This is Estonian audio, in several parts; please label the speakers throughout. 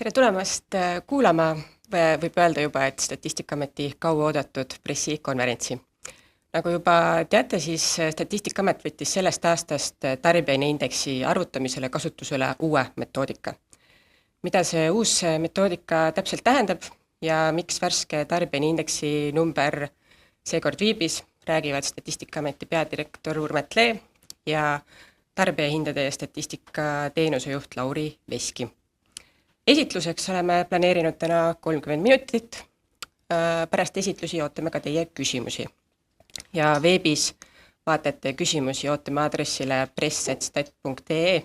Speaker 1: Tere tulemast kuulama, võib öelda juba, et Statistikaameti kauaoodatud pressikonverentsi. Nagu juba teate, siis Statistikaamet võttis sellest aastast tarbijahinnaindeksi arvutamisele kasutusele uue metoodika. Mida see uus metoodika täpselt tähendab ja miks värske tarbijahinnaindeksi number seekord viibis, räägivad Statistikaameti peadirektor Urmet Lee ja tarbijahindade ja statistika teenusejuht Lauri Veski. Esitluseks oleme planeerinud täna 30 minutit, pärast esitlusi ootame ka teie küsimusi. Ja veebis vaatate küsimusi ootame aadressile press@stat.ee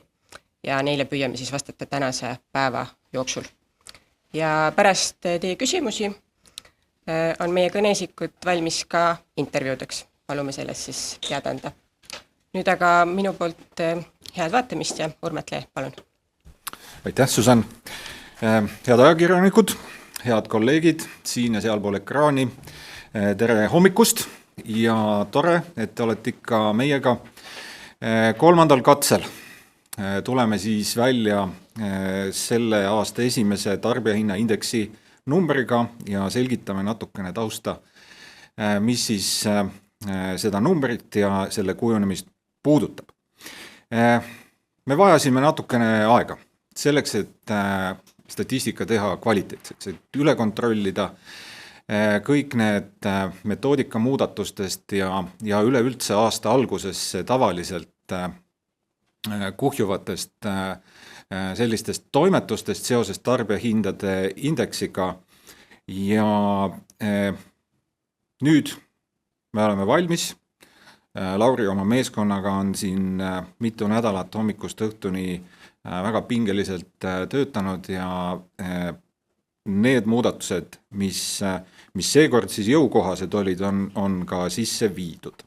Speaker 1: ja neile püüame siis vastata tänase päeva jooksul. Ja pärast teie küsimusi on meie kõneisikud valmis ka intervjuudeks, palume sellest siis teada anda. Nüüd aga minu poolt head vaatamist ja Urmet Lee, palun.
Speaker 2: Aitäh, Susan! Head ajakirjanikud, head kolleegid siin ja sealpool ekraani, tere hommikust ja tore, et te olete ikka meiega kolmandal katsel. Tuleme siis välja selle aasta esimese tarbijahinnaindeksi numbriga ja selgitame natukene tausta, mis siis seda numbrit ja selle kujunemist puudutab. Me vajasime natukene aega selleks, et statistika teha kvaliteetseks, et üle kontrollida kõik need metoodika muudatustest ja üleüldse aasta alguses tavaliselt kuhjuvatest sellistest toimetustest seoses tarbijahindade indeksiga ja nüüd me oleme valmis. Lauri oma meeskonnaga on siin mitu nädalat hommikust õhtuni väga pingeliselt töötanud ja need muudatused, mis seekord siis jõukohased olid, on ka sisse viidud.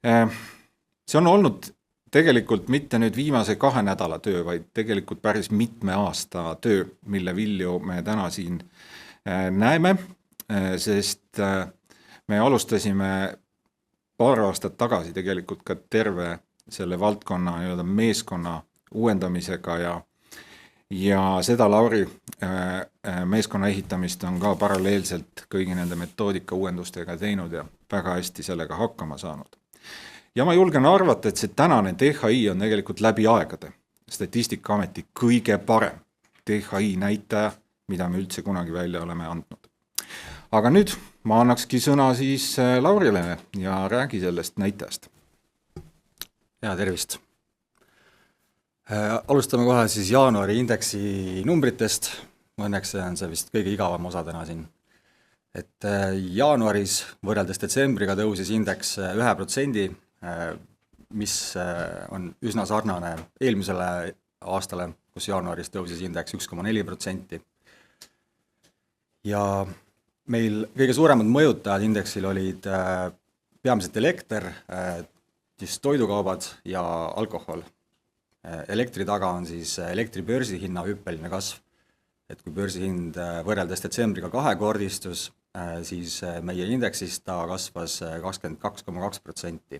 Speaker 2: See on olnud tegelikult mitte nüüd viimase 2 nädala töö, vaid tegelikult päris mitme aasta töö, mille vilju me täna siin näeme, sest me alustasime paar aastat tagasi tegelikult ka terve selle valdkonna meeskonna uuendamisega ja seda Lauri meeskonna ehitamist on ka paralleelselt kõigi nende metoodika uuendustega teinud ja väga hästi sellega hakkama saanud. Ja ma julgen arvata, et see tänane DHI on tegelikult läbi aegade Statistikaameti kõige parem DHI näitaja, mida me üldse kunagi välja oleme andnud. Aga nüüd ma annakski sõna siis Laurile ja räägi sellest näitajast.
Speaker 3: Ja tervist! Alustame kohe siis jaanuari indeksi numbritest. Õnneks on see vist kõige igavam osa täna siin. Et jaanuaris võrreldes detsembriga tõusis indeks 1%, mis on üsna sarnane eelmisele aastale, kus jaanuaris tõusis indeks 1,4%. Ja meil kõige suuremad mõjutajad indeksil olid peamiselt elekter, siis toidukaubad ja alkohol. Elektri taga on siis elektri börsihinna hüppeline kasv. Et kui börsihind võrreldes detsembriga 2-kordistus, siis meie indeksis ta kasvas 22,2%.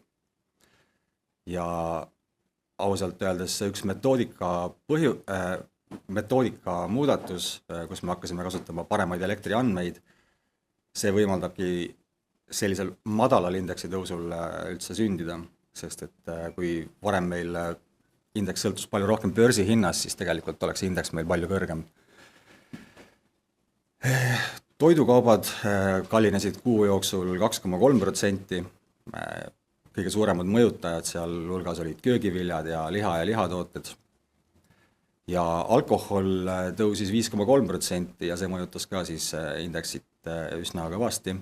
Speaker 3: Ja ausalt öeldes üks metoodika muudatus, kus me hakkasime kasutama paremaid elektriandmeid, see võimaldabki sellisel madalal indeksi tõusul üldse sündida, sest et kui varem meil indeks sõltus palju rohkem börsi hinnast, siis tegelikult oleks indeks meil palju kõrgem. Toidukaubad kallinesid kuu jooksul 2,3%. Kõige suuremad mõjutajad seal hulgas olid köögiviljad ja liha ja lihatooted. Ja alkohol tõusis 5,3% ja see mõjutas ka siis indeksit üsna kõvasti.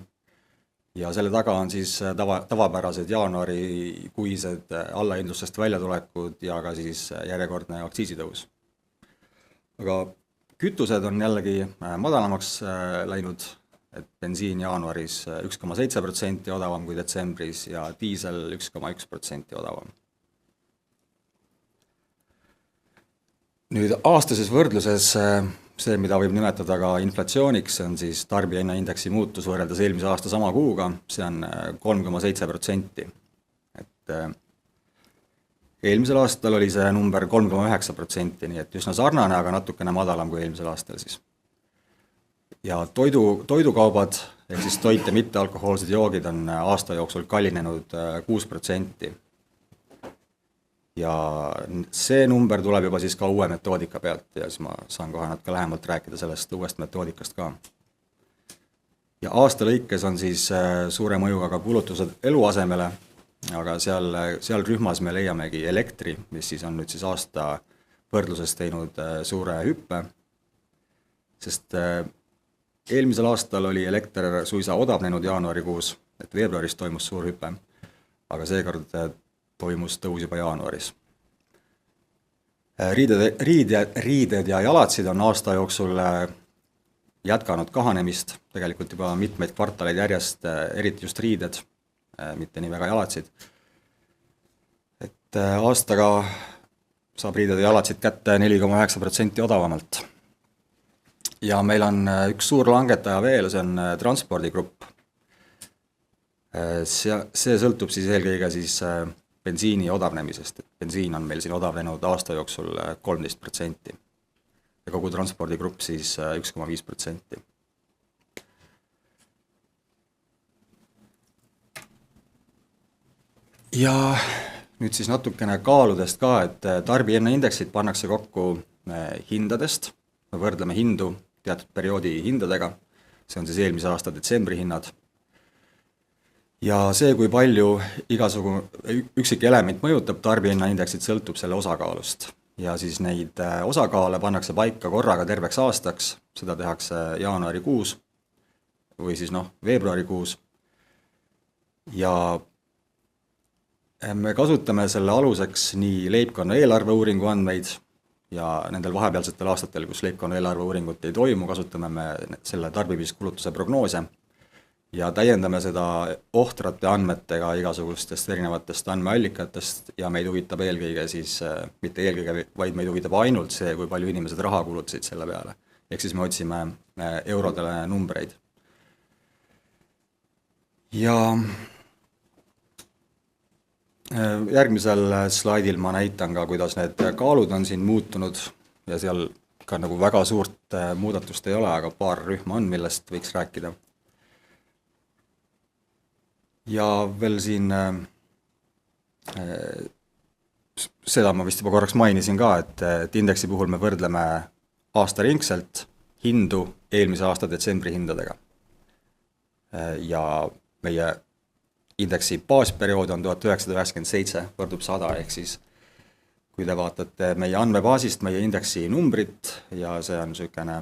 Speaker 3: Ja selle taga on siis tavapärased jaanuari kuised allahindlustest väljatulekud ja ka siis järjekordne aktsiisitõus. Aga kütused on jällegi madalamaks läinud, et bensiin jaanuaris 1,7% odavam kui detsembris ja diisel 1,1% odavam. Nüüd aastases võrdluses see, mida võib nimetada ka inflatsiooniks, on siis tarbijahinnaindeksi muutus võrreldes eelmise aasta sama kuuga, see on 3,7%. eelmisel aastal oli see number 3,9%, nii et üsna sarnane, aga natukene madalam kui eelmisel aastal siis. Ja toidukaubad, ehk siis toit ja mittealkohoolsed joogid on aasta jooksul kallinenud 6%. Ja see number tuleb juba siis ka uue metoodika pealt ja siis ma saan kohe natuke lähemalt rääkida sellest uuest metoodikast ka. Ja aasta lõikes on siis suure mõjuga ka kulutused eluasemele, aga seal rühmas me leiamegi elektri, mis siis on nüüd siis aasta võrdluses teinud suure hüppe, sest eelmisel aastal oli elekter suisa odavnenud jaanuarikuus, et veebruaris toimus suur hüpe, aga seekord toimus tõus juba jaanuaris. Riided ja jalatsid on aasta jooksul jätkanud kahanemist, tegelikult juba mitmeid kvartaleid järjest, eriti just riided, mitte nii väga jalatsid. Et aastaga saab riided ja jalatsid kätte 4,9% odavamalt. Ja meil on üks suur langetaja veel, see on transpordigrupp. See sõltub siis eelkõige siis bensiini odavnemisest, et bensiin on meil siin odavnenud aasta jooksul 13% ja kogu transpordigrupp siis 1,5%. Ja nüüd siis natukene kaaludest ka, et tarbijahinnaindeksid pannakse kokku hindadest, me võrdleme hindu teatud perioodi hindadega, see on siis eelmise aasta detsembri hinnad. Ja see, kui palju üksik element mõjutab tarbijahinnaindeksit, sõltub selle osakaalust. Ja siis neid osakaale pannakse paika korraga terveks aastaks, seda tehakse jaanuarikuus või siis veebruarikuus. Ja me kasutame selle aluseks nii leibkonna eelarveuuringu andmeid ja nendel vahepealsetel aastatel, kus leibkonna eelarveuuringut ei toimu, kasutame me selle tarbimiskulutuse prognoose ja täiendame seda ohtrate andmetega igasugustest erinevatest andmeallikatest ja meid huvitab eelkõige siis, mitte eelkõige, vaid meid huvitab ainult see, kui palju inimesed raha kulutasid selle peale. Ehk siis me otsime eurodele numbreid. Ja järgmisel slaidil ma näitan ka, kuidas need kaalud on siin muutunud ja seal ka nagu väga suurt muudatust ei ole, aga paar rühma on, millest võiks rääkida. Ja veel siin, seda ma vist juba korraks mainisin ka, et indeksi puhul me võrdleme aastaringselt hindu eelmise aasta detsembri hindadega. Ja meie indeksi baasperiood on 1997, võrdub 100, ehk siis kui te vaatate meie andmebaasist meie indeksi numbrit ja see on niisugune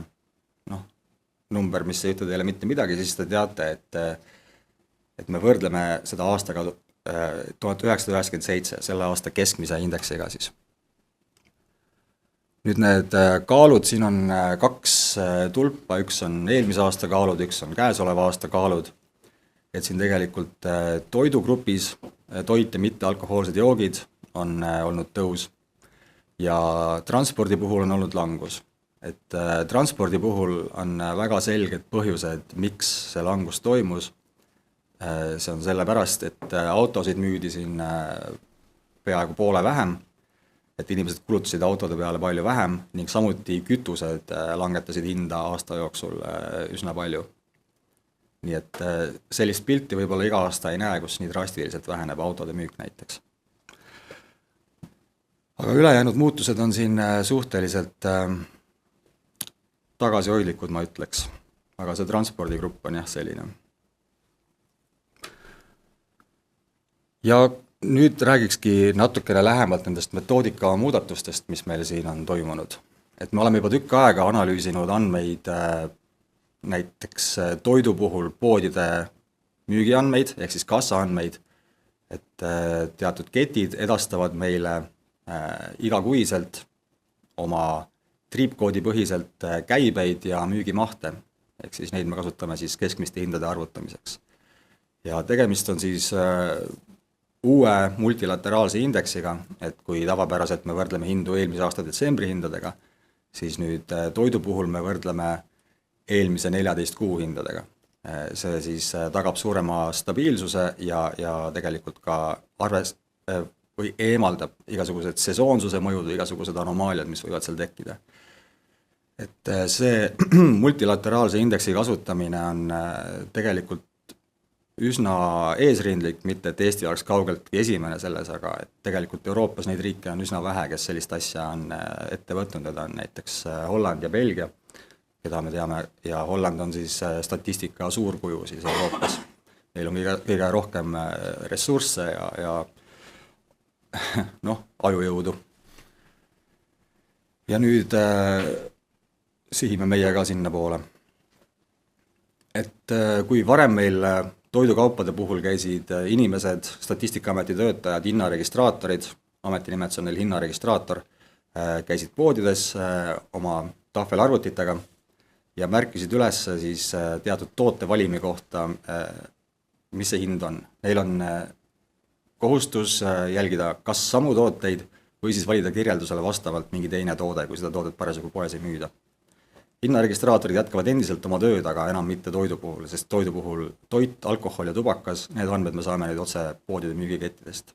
Speaker 3: number, mis ei ütle teile mitte midagi, siis te teate, et me võrdleme seda aastaga 1997, selle aasta keskmise indeksiga siis. Nüüd need kaalud, siin on 2 tulpa, üks on eelmise aasta kaalud, üks on käesoleva aasta kaalud. Et siin tegelikult toidugrupis toit ja mittealkohoolsed joogid on olnud tõus ja transpordi puhul on olnud langus. Et transpordi puhul on väga selged põhjused, miks see langus toimus. See on sellepärast, et autosid müüdi siin peaaegu poole vähem, et inimesed kulutasid autode peale palju vähem ning samuti kütused langetasid hinda aasta jooksul üsna palju. Nii et sellist pilti võib-olla iga aasta ei näe, kus nii drastiliselt väheneb autode müük näiteks. Aga ülejäänud muutused on siin suhteliselt tagasihoidlikud, ma ütleks. Aga see transpordigrupp on jah selline. Ja nüüd räägikski natukene lähemalt nendest metoodika muudatustest, mis meil siin on toimunud. Et me oleme juba tükk aega analüüsinud andmeid näiteks toidu puhul poodide müügiandmeid, ehk siis kassaandmeid, et teatud ketid edastavad meile igakuiselt oma triipkoodi põhiselt käibeid ja müügimahte, ehk siis neid me kasutame siis keskmiste hindade arvutamiseks. Ja tegemist on siis uue multilateraalse indeksiga, et kui tavapäraselt me võrdleme hindu eelmise aasta detsembri hindadega, siis nüüd toidu puhul me võrdleme eelmise 14 kuu hindadega. See siis tagab suurema stabiilsuse ja tegelikult ka või eemaldab igasugused sesoonsuse mõjud või igasugused anomaaliad, mis võivad seal tekkida. Et see multilateraalse indeksi kasutamine on tegelikult üsna eesrindlik, mitte et Eesti oleks kaugeltki esimene selles, aga et tegelikult Euroopas neid riike on üsna vähe, kes sellist asja on ette võtnud, need on näiteks Holland ja Belgia, keda me teame, ja Holland on siis statistika suurkuju siis Euroopas. Neil on kõige rohkem ressursse ja ajujõudu. Ja nüüd sihime meie ka sinna poole. Et kui varem meil toidukaupade puhul käisid inimesed, Statistikaameti töötajad, hinnaregistraatorid, ametinimetus on neil hinnaregistraator, käisid poodides oma tahvelarvutitega ja märkisid üles siis teatud toote valimi kohta, mis see hind on. Neil on kohustus jälgida kas samu tooteid või siis valida kirjeldusele vastavalt mingi teine toode, kui seda toodet parasjagu poes ei müüda. Hinnaregistraatorid jätkavad endiselt oma tööd, aga enam mitte toidu puhul, sest toidu puhul toit, alkohol ja tubakas, need andmed me saame neid otse poodide müügikettidest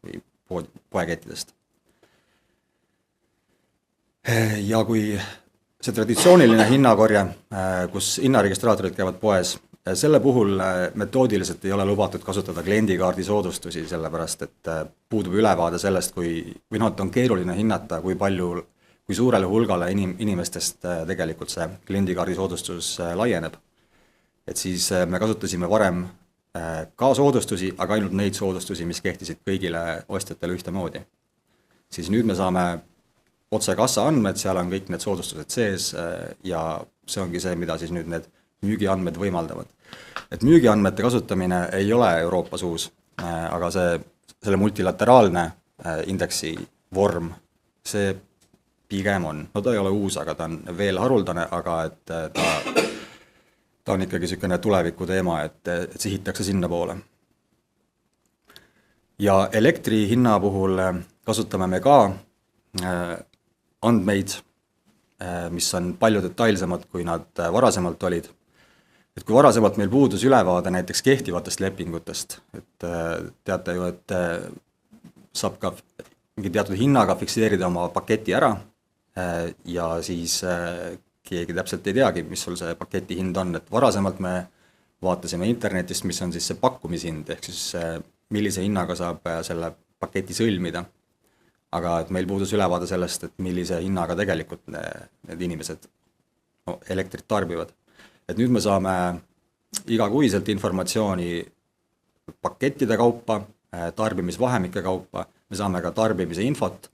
Speaker 3: või poekettidest. Ja kui see traditsiooniline hinnakorje, kus hinnaregistraatorid käivad poes, selle puhul metoodiliselt ei ole lubatud kasutada kliendikaardi soodustusi, sellepärast et puudub ülevaade sellest, või on keeruline hinnata, kui suurele hulgale inimestest tegelikult see kliendikaardi soodustus laieneb. Et siis me kasutasime varem ka soodustusi, aga ainult neid soodustusi, mis kehtisid kõigile ostjatele ühtemoodi. Siis nüüd me saame otse kassa andmed, seal on kõik need soodustused sees ja see ongi see, mida siis nüüd need müügiandmed võimaldavad. Et müügiandmete kasutamine ei ole Euroopas uus, aga selle multilateraalne indeksi vorm, see pigem on. No ta ei ole uus, aga ta on veel haruldane, aga et ta on ikkagi selline tuleviku teema, et sihitakse sinna poole. Ja elektri hinna puhul kasutame me ka andmeid, mis on palju detailsemad, kui nad varasemalt olid. Et kui varasemalt meil puudus ülevaade näiteks kehtivatest lepingutest, et teate ju, et saab ka mingi teatud hinnaga fikseerida oma paketi ära, ja siis keegi täpselt ei teagi, mis sul see paketi hind on, et varasemalt me vaatasime internetist, mis on siis see pakkumishind, ehk siis millise hinnaga saab selle paketi sõlmida. Aga et meil puudus ülevaade sellest, et millise hinnaga tegelikult need inimesed elektrit tarbivad. Et nüüd me saame igakuiselt informatsiooni pakettide kaupa, tarbimisvahemike kaupa, me saame ka tarbimise infot,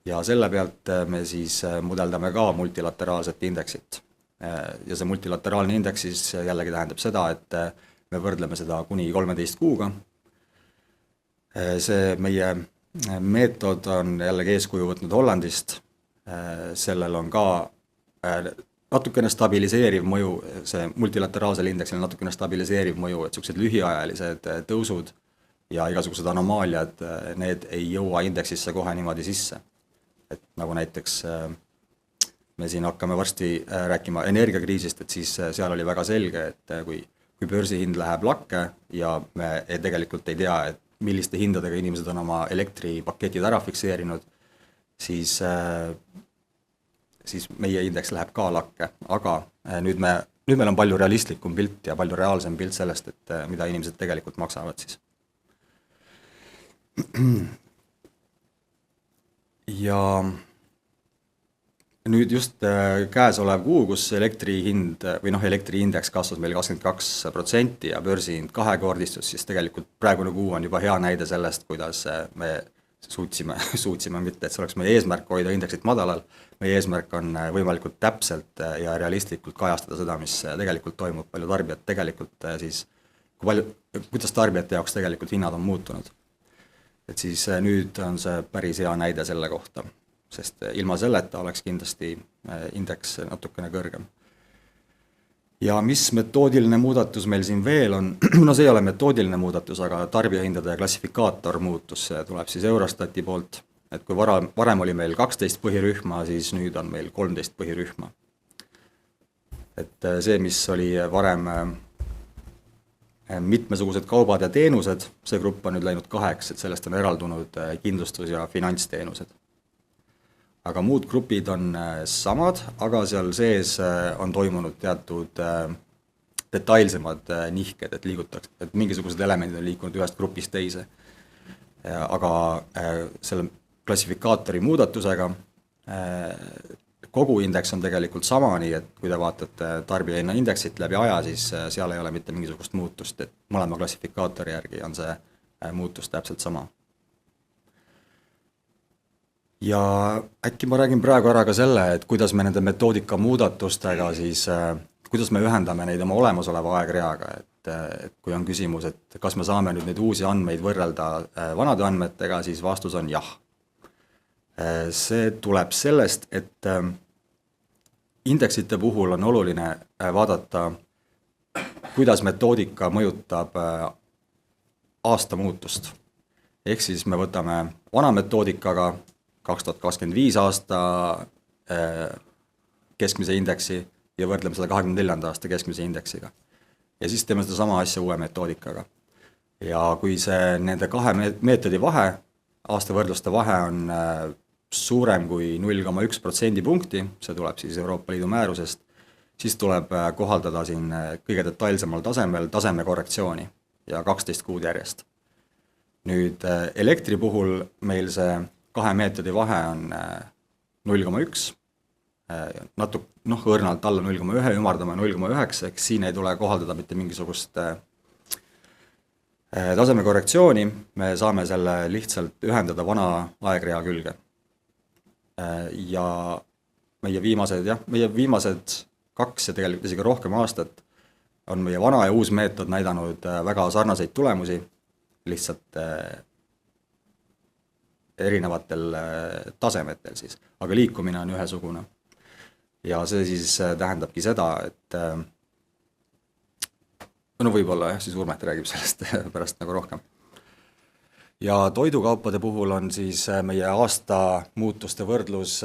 Speaker 3: ja selle pealt me siis mudeldame ka multilateraalset indeksit. Ja see multilateraalne indeks siis jällegi tähendab seda, et me võrdleme seda kuni 13 kuuga. See meie meetod on jällegi eeskuju võtnud Hollandist. Sellel on ka natukene stabiliseeriv mõju, see multilateraalsel indeksil on natukene stabiliseeriv mõju, et sellised lühiajalised tõusud ja igasugused anomaaliad, need ei jõua indeksisse kohe niimoodi sisse. Et nagu näiteks me siin hakkame varsti rääkima energiakriisist, et siis seal oli väga selge, et kui börsihind läheb lakke ja me tegelikult ei tea, et milliste hindadega inimesed on oma elektripaketid ära fikseerinud, siis meie indeks läheb ka lakke, aga nüüd meil on palju realistlikum pilt ja palju reaalsem pilt sellest, et mida inimesed tegelikult maksavad siis. Ja nüüd just käesolev kuu, kus elektrihind või elektriindeks kasvas meil 22% ja börsihind kahekordistus, siis tegelikult praegune kuu on juba hea näide sellest, kuidas me suutsime mitte, et see oleks meie eesmärk hoida indeksit madalal, meie eesmärk on võimalikult täpselt ja realistlikult kajastada seda, mis tegelikult toimub, palju tarbijad tegelikult siis, kuidas tarbijate jaoks tegelikult hinnad on muutunud. Et siis nüüd on see päris hea näide selle kohta, sest ilma selleta oleks kindlasti indeks natukene kõrgem. Ja mis metoodiline muudatus meil siin veel on, no see ei ole metoodiline muudatus, aga tarbijahindade klassifikaator muutus, see tuleb siis Eurostati poolt, et kui varem oli meil 12 põhirühma, siis nüüd on meil 13 põhirühma. Et see, mis oli varem mitmesugused kaubad ja teenused, see grupp on nüüd läinud 2, et sellest on eraldunud kindlustus- ja finantsteenused. Aga muud grupid on samad, aga seal sees on toimunud teatud detailsemad nihked, et mingisugused elemendid on liikunud ühest grupist teise. Aga selle klassifikaatori muudatusega kogu indeks on tegelikult sama, nii et kui te vaatate tarbijahinna indeksit läbi aja, siis seal ei ole mitte mingisugust muutust, et mõlema klassifikaatori järgi on see muutus täpselt sama. Ja äkki ma räägin praegu ära ka selle, et kuidas me nende metoodika muudatustega siis, kuidas me ühendame neid oma olemasoleva aegreaga, et kui on küsimus, et kas me saame nüüd neid uusi andmeid võrrelda vanade andmetega, siis vastus on jah. See tuleb sellest, et indeksite puhul on oluline vaadata, kuidas metoodika mõjutab aasta muutust. Ehk siis me võtame vana metoodikaga 2025 aasta keskmise indeksi ja võrdleme seda 24. aasta keskmise indeksiga. Ja siis teeme seda sama asja uue metoodikaga. Ja kui see nende kahe meetodi vahe, aastavõrdluste vahe on suurem kui 0,1% punkti, see tuleb siis Euroopa Liidu määrusest, siis tuleb kohaldada siin kõige detailsemal tasemel tasemekorrektsiooni ja 12 kuud järjest. Nüüd elektri puhul meil see kahe meetodi vahe on 0,1, õrnalt alla 0,1, ümardame 0,9, eks siin ei tule kohaldada mitte mingisugust tasemekorrektsiooni, me saame selle lihtsalt ühendada vana aegrea külge. Ja meie viimased 2 ja tegelikult isegi rohkem aastat on meie vana ja uus meetod näidanud väga sarnaseid tulemusi, lihtsalt erinevatel tasemetel siis, aga liikumine on ühesugune. Ja see siis tähendabki seda, et võib-olla siis Urmet räägib sellest pärast nagu rohkem. Ja toidukaupade puhul on siis meie aasta muutuste võrdlus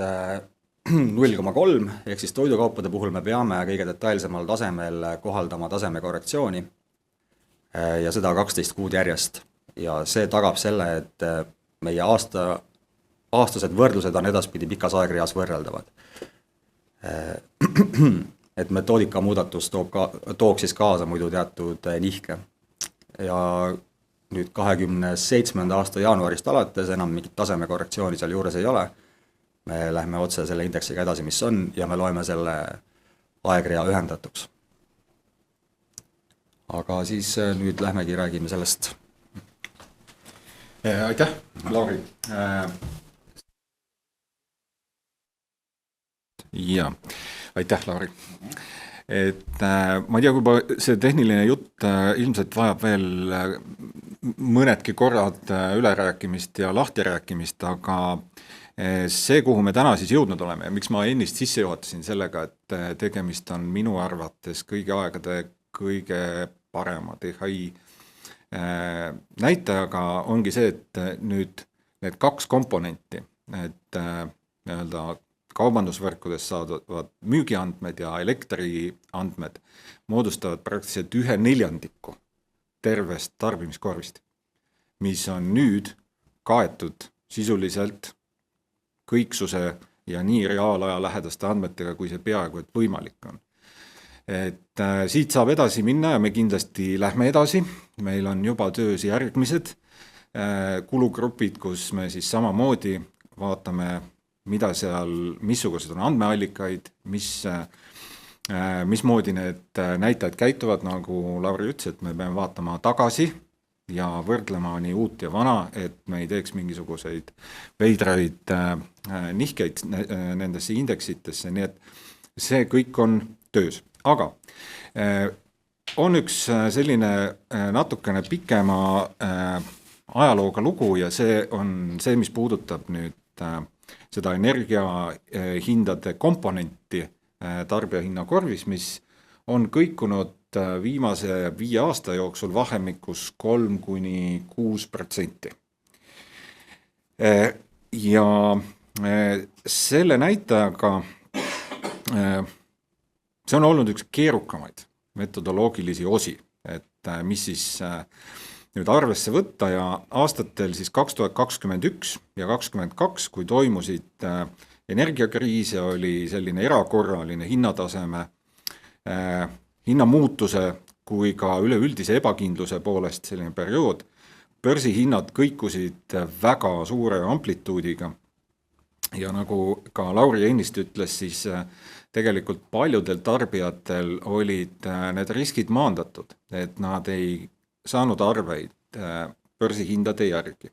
Speaker 3: 0,3, ehk siis toidukaupade puhul me peame kõige detailsemal tasemel kohaldama tasemekorrektsiooni ja seda 12 kuud järjest. Ja see tagab selle, et meie aastased võrdlused on edaspidi pikas aegreas võrreldavad. Et metoodika muudatus tooks siis kaasa muidu teatud nihke. Ja nüüd 27. aasta jaanuarist alates enam mingit tasemekorrektsiooni seal juures ei ole. Me lähme otse selle indeksiga edasi, mis on, ja me loeme selle aegrea ühendatuks. Aga siis nüüd lähmegi räägime sellest.
Speaker 2: Aitäh, Lauri. Ja, aitäh, Lauri. Et ma ei tea, kui see tehniline jutt ilmselt vajab veel mõnedki korrad ülerääkimist ja lahtirääkimist, aga see, kuhu me täna siis jõudnud oleme ja miks ma ennist sisse juhatasin sellega, et tegemist on minu arvates kõigi aegade kõige parema DHI näitajaga, ongi see, et nüüd need 2 komponenti, et nii-öelda kaubandusvõrkudest saadavad müügiandmed ja elektriandmed moodustavad praktiliselt 1/4 tervest tarbimiskorvist, mis on nüüd kaetud sisuliselt kõiksuse ja nii reaalaja lähedaste andmetega, kui see peaaegu et võimalik on. Et siit saab edasi minna ja me kindlasti lähme edasi, meil on juba töös järgmised kulugrupid, kus me siis samamoodi vaatame, mida seal, missugused on andmeallikaid, mismoodi need näitajad käituvad, nagu Lauri ütles, et me peame vaatama tagasi ja võrdlema nii uut ja vana, et me ei teeks mingisuguseid veidraid nihkeid nendesse indeksitesse, nii et see kõik on töös. Aga on üks selline natukene pikema ajalooga lugu ja see on see, mis puudutab nüüd seda energiahindade komponenti tarbijahinnakorvis, mis on kõikunud viimase 5 aasta jooksul vahemikus 3–6%. Ja selle näitajaga see on olnud üks keerukamaid metodoloogilisi osi, et mis siis nüüd arvesse võtta ja aastatel siis 2021 ja 2022, kui toimusid energiakriis ja oli selline erakorraline hinnataseme, hinnamuutuse kui ka üleüldise ebakindluse poolest selline periood, börsihinnad kõikusid väga suure amplituudiga ja nagu ka Lauri ennist ütles, siis tegelikult paljudel tarbijatel olid need riskid maandatud, et nad ei saanud arveid börsihindade järgi.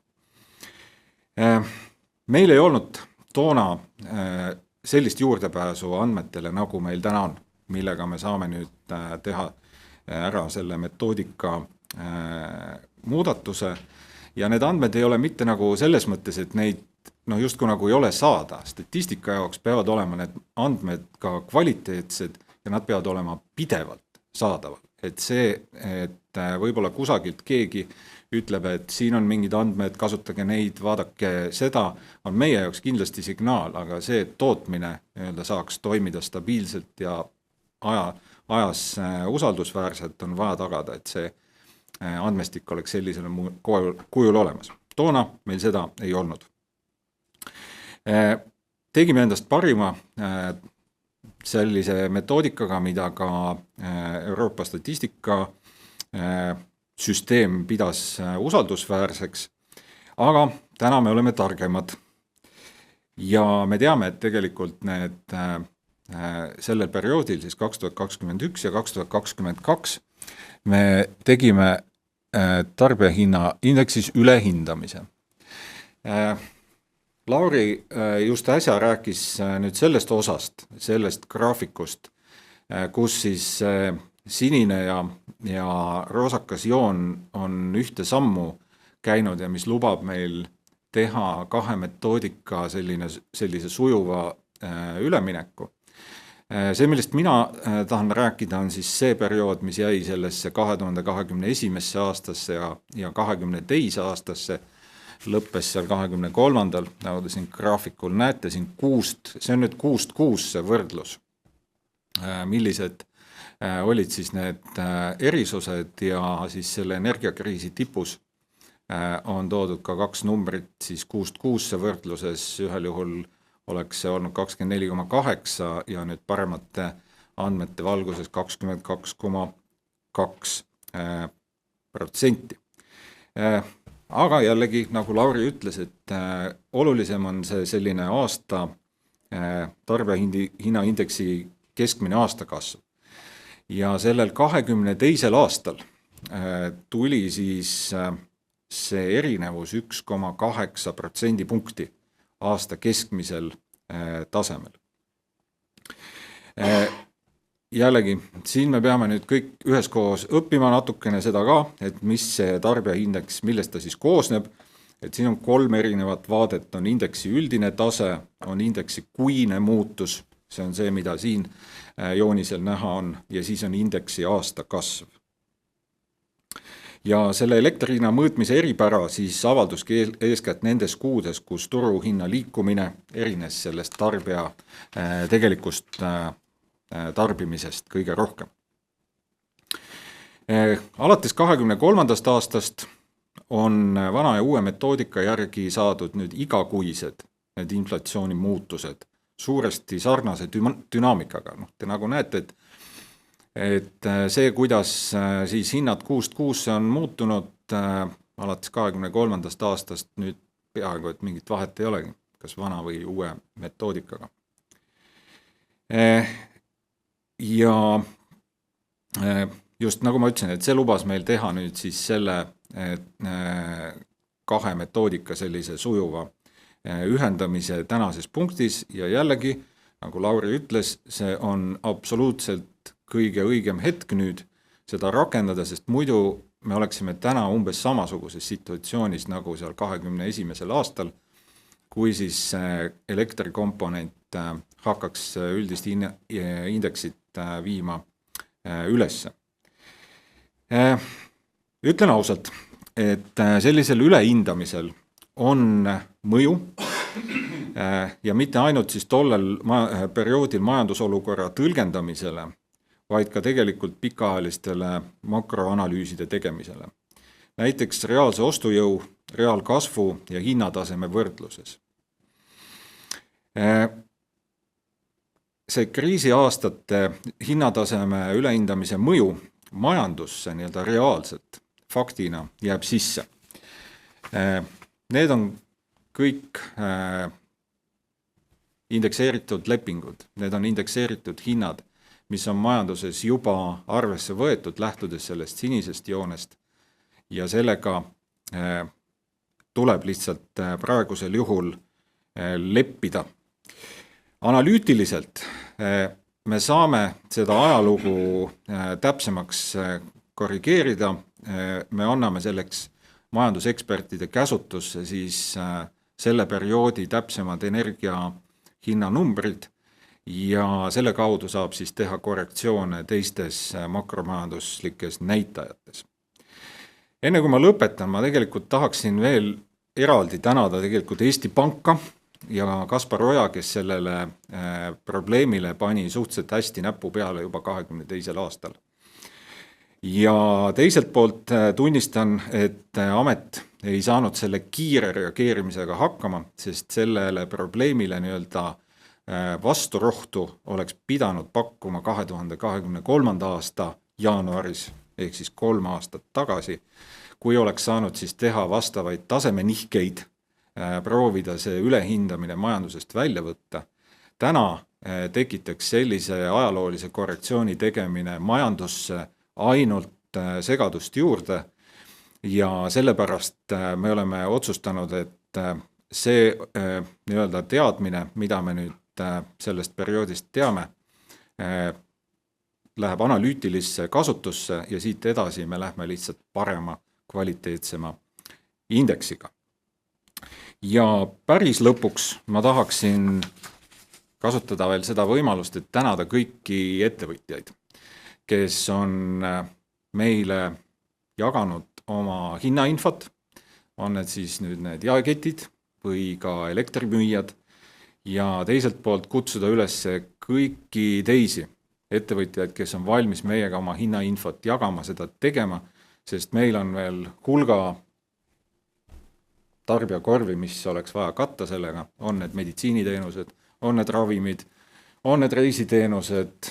Speaker 2: Meil ei olnud toona sellist juurdepääsu andmetele, nagu meil täna on, millega me saame nüüd teha ära selle metoodika muudatuse ja need andmed ei ole mitte nagu selles mõttes, et neid justkui nagu ei ole saada. Statistika jaoks peavad olema need andmed ka kvaliteetsed ja nad peavad olema pidevalt saadaval. Et see, et võib-olla kusagilt keegi ütleb, et siin on mingid andmed, kasutage neid, vaadake seda, on meie jaoks kindlasti signaal, aga see, et tootmine saaks toimida stabiilselt ja ajas usaldusväärselt, on vaja tagada, et see andmestik oleks sellisel kujul olemas. Toona meil seda ei olnud. Tegime endast parima sellise metoodikaga, mida ka Euroopa statistika süsteem pidas usaldusväärseks, aga täna me oleme targemad ja me teame, et tegelikult need sellel perioodil, siis 2021 ja 2022, me tegime tarbijahinna indeksis ülehindamise. Lauri just äsja rääkis nüüd sellest osast, sellest graafikust, kus siis sinine ja roosakas joon on ühte sammu käinud ja mis lubab meil teha kahe metoodika sellise sujuva ülemineku. See, millest mina tahan rääkida, on siis see periood, mis jäi sellesse 2021. aastasse ja 2022. aastasse, lõppes seal 23. nagu te siin graafikul näete, siin see on nüüd 6 see võrdlus, millised olid siis need erisused ja siis selle energiakriisi tipus on toodud ka 2 numbrit, siis 6 see võrdluses, ühel juhul oleks see olnud 24,8 ja nüüd paremate andmete valguses 22,2%. Aga jällegi, nagu Lauri ütles, et olulisem on see selline aasta tarbijahinnaindeksi keskmine aastakasv. Ja sellel 22. aastal tuli siis see erinevus 1,8% punkti aasta keskmisel tasemel. Jällegi, siin me peame nüüd kõik üheskoos õppima natukene seda ka, et mis see tarbijaindeks, millest ta siis koosneb, et siin on 3 erinevat vaadet, on indeksi üldine tase, on indeksi kuine muutus, see on see, mida siin joonisel näha on, ja siis on indeksi aasta kasv. Ja selle elektrihinna mõõtmise eripära siis avalduski eeskätt nendes kuudes, kus turuhinna liikumine erines sellest tarbija tegelikust tarbimisest kõige rohkem. Alates 23. aastast on vana ja uue metoodika järgi saadud nüüd igakuised need inflatsiooni muutused suuresti sarnase dünaamikaga. Te nagu näete, et see, kuidas siis hinnad 6 on muutunud alates 23. aastast nüüd peaaegu, et mingit vahet ei olegi, kas vana või uue metoodikaga. Ja just nagu ma ütlesin, et see lubas meil teha nüüd siis selle kahe metoodika sellise sujuva ühendamise tänases punktis ja jällegi, nagu Lauri ütles, see on absoluutselt kõige õigem hetk nüüd seda rakendada, sest muidu me oleksime täna umbes samasuguses situatsioonis nagu seal 21. aastal, kui siis elektrikomponent hakkaks üldist indeksit viima ülesse. Ütlen ausalt, et sellisel ülehindamisel on mõju ja mitte ainult siis tollel perioodil majandusolukorra tõlgendamisele, vaid ka tegelikult pikaajalistele makroanalüüside tegemisele. Näiteks reaalse ostujõu, reaalkasvu ja hinnataseme võrdluses. See kriisiaastate hinnataseme ülehindamise mõju majandusse nii-öelda reaalselt faktina jääb sisse. Need on kõik indekseeritud lepingud, need on indekseeritud hinnad, mis on majanduses juba arvesse võetud, lähtudes sellest sinisest joonest ja sellega tuleb lihtsalt praegusel juhul leppida. Analüütiliselt me saame seda ajalugu täpsemaks korrigeerida, me anname selleks majandusekspertide käsutusse siis selle perioodi täpsemad energiahinnanumbrid ja selle kaudu saab siis teha korrektsioone teistes makromajanduslikes näitajates. Enne kui ma lõpetan, ma tegelikult tahaksin veel eraldi tänada tegelikult Eesti Panka ja Kaspar Oja, kes sellele probleemile pani suhteliselt hästi näpu peale juba 2022. aastal. Ja teiselt poolt tunnistan, et amet ei saanud selle kiire reageerimisega hakkama, sest sellele probleemile nii-öelda vasturohtu oleks pidanud pakkuma 2023. aasta jaanuaris, ehk siis 3 aastat tagasi, kui oleks saanud siis teha vastavaid tasemenihkeid, proovida see ülehindamine majandusest välja võtta. Täna tekitaks sellise ajaloolise korrektsiooni tegemine majandusse ainult segadust juurde ja sellepärast me oleme otsustanud, et see nii-öelda teadmine, mida me nüüd sellest perioodist teame, läheb analüütilisse kasutusse ja siit edasi me lähme lihtsalt parema, kvaliteetsema indeksiga. Ja päris lõpuks ma tahaksin kasutada veel seda võimalust, et tänada kõiki ettevõtjaid, kes on meile jaganud oma hinnainfot, on need siis nüüd need jaeketid või ka elektrimüüjad ja teiselt poolt kutsuda üles kõiki teisi ettevõtjaid, kes on valmis meiega oma hinnainfot jagama, seda tegema, sest meil on veel hulga tarbijakorvi, mis oleks vaja katta sellega, on need meditsiiniteenused, on need ravimid, on need reisiteenused,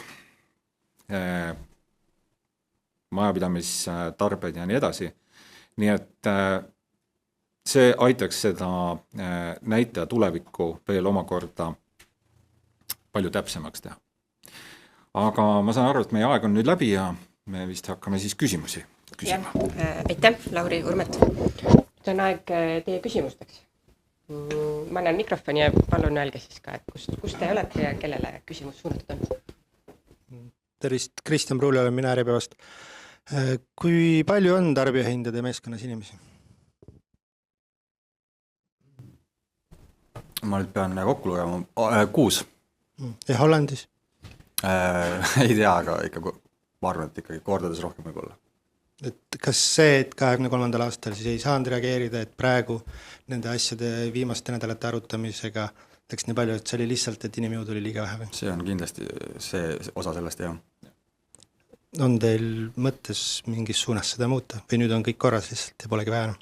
Speaker 2: majapidamistarbed ja nii edasi. Nii et see aitaks seda näitaja tulevikku veel omakorda palju täpsemaks teha. Aga ma saan aru, et meie aeg on nüüd läbi ja me vist hakkame siis küsimusi küsima.
Speaker 1: Aitäh, Lauri, Urmet. See on aeg teie küsimusteks. Ma annan mikrofoni ja palun öelge siis ka, et kus te olete ja kellele küsimus suunatud on.
Speaker 4: Tervist, Kristjan Pruuli olen mina Äripäevast. Kui palju on tarbijahindade meeskonnas inimesi?
Speaker 3: Ma nüüd pean kokku lugema 6.
Speaker 4: Ja Hollandis?
Speaker 3: Ei tea, aga ikka ma arvan, et ikkagi kordades rohkem võib olla.
Speaker 4: Et kas see, et 2023. aastal siis ei saanud reageerida, et praegu nende asjade viimaste nädalate arutamisega läks nii palju, et see oli lihtsalt, et inimjõud oli liiga vähe?
Speaker 3: See on kindlasti see osa sellest, jah.
Speaker 4: On teil mõttes mingis suunas seda muuta või nüüd on kõik korras lihtsalt ja polegi vähe?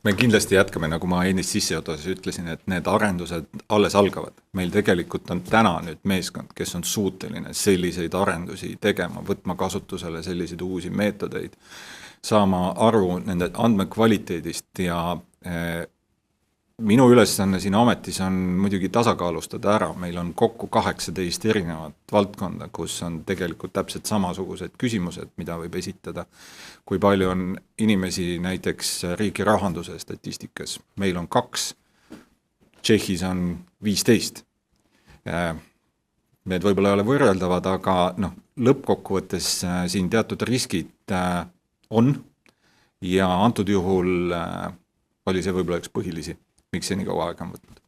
Speaker 2: Me kindlasti jätkame, nagu ma ennist sissejuhatuses ütlesin, et need arendused alles algavad. Meil tegelikult on täna nüüd meeskond, kes on suuteline selliseid arendusi tegema, võtma kasutusele selliseid uusi meetodeid, saama aru nende andmekvaliteedist ja minu ülesanne siin ametis on muidugi tasakaalustada ära. Meil on kokku 18 erinevat valdkonda, kus on tegelikult täpselt samasugused küsimused, mida võib esitada. Kui palju on inimesi näiteks riigi rahanduse statistikas? Meil on 2, Tšehhis on 15. Need võib-olla ei ole võrreldavad, aga lõppkokkuvõttes siin teatud riskid on ja antud juhul oli see võib-olla üks põhilisi. Miks see nii kaua aega on võtnud?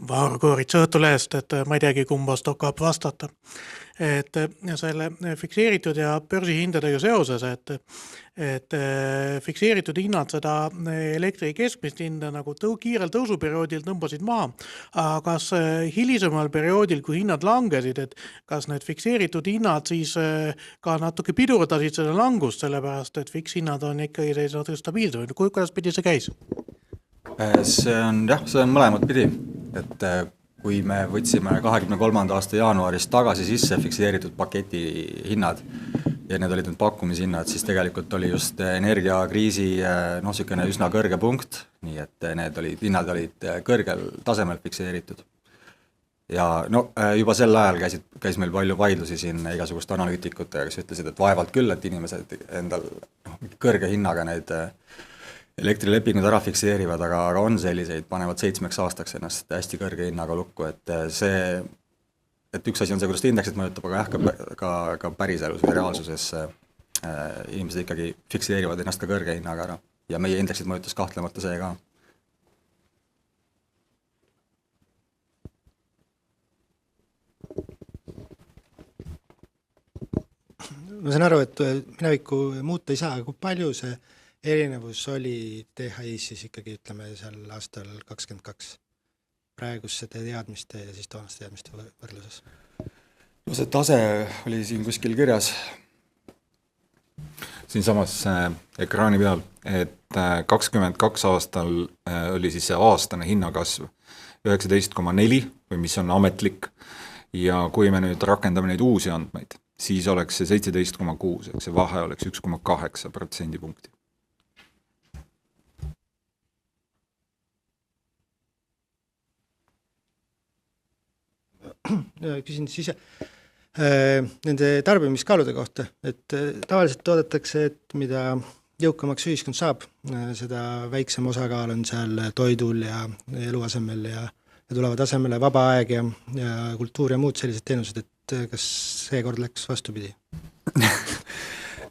Speaker 5: Vaar Kooritsa Õhtulehest, et ma ei teagi, kumbast hakkab vastata. Et selle fikseeritud ja börsihindadega seoses, et fikseeritud hinnad seda elektri keskmist hinda nagu kiirel tõusuperioodil tõmbasid maha, aga kas hilisemal perioodil, kui hinnad langesid, et kas need fikseeritud hinnad siis ka natuke pidurdasid seda langust, sellepärast, et fikshinnad on ikkagi natuke stabiilsed, kuidas pidi see käis?
Speaker 3: See on mõlemad pidi, et kui me võtsime 23. aasta jaanuaris tagasi sisse fikseeritud paketi hinnad ja need olid nüüd pakkumishinnad, siis tegelikult oli just energiakriisi niisugune üsna kõrge punkt, nii et hinnad olid kõrgel tasemel fikseeritud. Ja juba sel ajal käis meil palju vaidlusi siin igasugust analüütikutega, kes ütlesid, et vaevalt küll, et inimesed endal kõrge hinnaga need elektrilepingud ära fikseerivad, aga on selliseid, panevad 7 aastaks ennast hästi kõrge hinnaga lukku, et üks asi on see, kuidas ta indeksit mõjutab, aga ka päriselus või reaalsuses inimesed ikkagi fikseerivad ennast ka kõrge hinnaga ära ja meie indeksit mõjutas kahtlemata see ka.
Speaker 4: Ma saan aru, et minevikku muuta ei saa, kui palju see erinevus oli DHI-s siis ikkagi, ütleme, seal aastal 22 praeguste teadmiste ja siis toonaste teadmiste võrdluses?
Speaker 3: No see tase oli siin kuskil kirjas.
Speaker 2: Siinsamas ekraani peal, et 22 aastal oli siis see aastane hinnakasv 19,4 või mis on ametlik ja kui me nüüd rakendame neid uusi andmeid, siis oleks see 17,6, ehk see vahe oleks 1,8% punkti.
Speaker 4: Küsin siis nende tarbimiskaalude kohta, et tavaliselt toodetakse, et mida jõukamaks ühiskond saab, seda väiksem osakaal on seal toidul ja eluasemel ja tulevad asemele vaba aeg ja kultuur ja muud sellised teenused, et kas seekord läks vastupidi?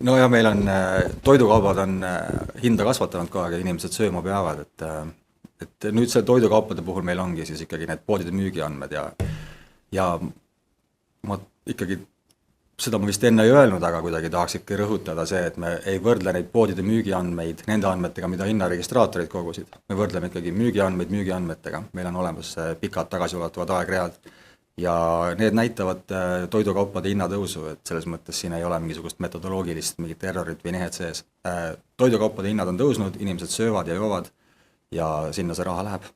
Speaker 3: No ja meil on, toidukaubad on hinda kasvatanud kogu aeg ja inimesed sööma peavad, et nüüd see toidukaupade puhul meil ongi siis ikkagi need poodide müügiandmed ja ma ikkagi, seda ma vist enne ei öelnud, aga kuidagi tahaks ikka rõhutada see, et me ei võrdle neid poodide müügiandmeid nende andmetega, mida hinnaregistraatorid kogusid. Me võrdleme ikkagi müügiandmeid müügiandmetega, meil on olemas pikad tagasiulatuvad aegread ja need näitavad toidukaupade hinnatõusu, et selles mõttes siin ei ole mingisugust metodoloogilist mingit errorit või nihet sees. Toidukaupade hinnad on tõusnud, inimesed söövad ja joovad ja sinna see raha läheb.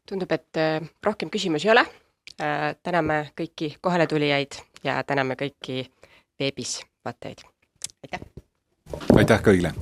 Speaker 1: Tundub, et rohkem küsimusi ei ole. Täname kõiki kohaletulijaid ja täname kõiki veebis vaatajaid. Aitäh!
Speaker 2: Aitäh kõigile!